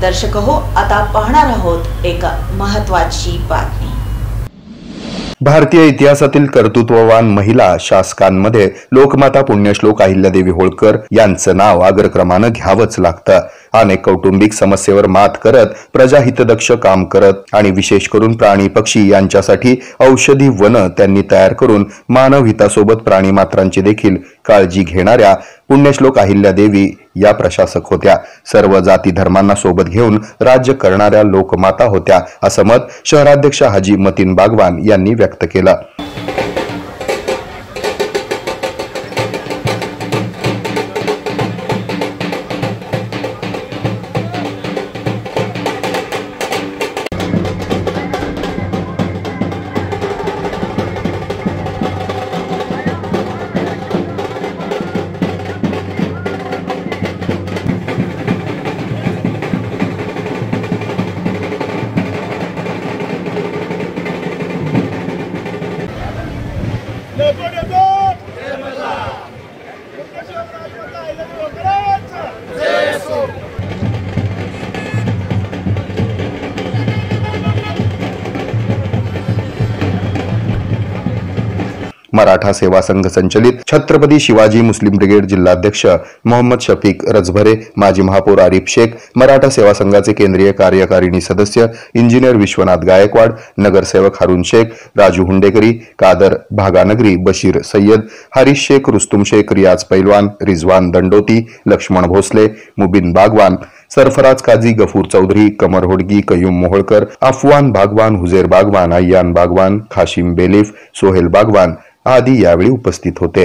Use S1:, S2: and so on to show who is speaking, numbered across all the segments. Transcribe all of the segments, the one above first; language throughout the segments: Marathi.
S1: दर्शक हो, आता पाहणार आहोत एक महत्त्वाची बातमी।
S2: भारतीय इतिहासातील कर्तृत्ववान महिला शासकांमध्ये लोकमाता पुण्यश्लोक अहिल्यादेवी होळकर यांचं नाव अग्रक्रमानं घ्यावंच लागतं। अनेक कौटुंबिक समस्येवर मात करत, प्रजाहितदक्ष काम करत आणि विशेष करून प्राणी पक्षी यांच्यासाठी औषधी वन त्यांनी तयार करून मानव हितासोबत प्राणी मात्रांची देखील काळजी घेणाऱ्या पुण्यश्लोक अहिल्यादेवी या प्रशासक होत्या। सर्व जाती धर्मांना सोबत घेऊन राज्य करणाऱ्या लोकमाता होत्या, असं मत शहराध्यक्ष हाजी मतीन बागवान यांनी व्यक्त केलं। मराठा सेवा संघ संचलित छत्रपती शिवाजी मुस्लिम ब्रिगेड जिल्हाध्यक्ष मोहम्मद शफीक रजभरे, माजी महापौर आरिफ शेख, मराठा सेवा संघाचे केंद्रीय कार्यकारिणी सदस्य इंजिनियर विश्वनाथ गायकवाड, नगरसेवक हारून शेख, राजू हुंडेकरी, कादर भागानगरी, बशीर सय्यद, हरीश शेख, रुस्तुम शेख, रियाज पैलवान, रिजवान दंडोती, लक्ष्मण भोसले, मुबिन बागवान, सरफराज काजी, गफूर चौधरी, कमर होडगी, कयूम मोहोळकर, अफवान बागवान, हुजेर बागवान, अय्यान बागवान, खाशिम बेलीफ, सोहेल बागवान आदी यावेळी उपस्थित होते।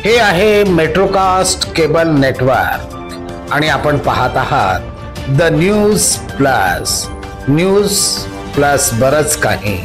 S3: हे आहे मेट्रोकास्ट केबल नेटवर्क आणि आपण पाहत आहात द न्यूज प्लस बरच काही।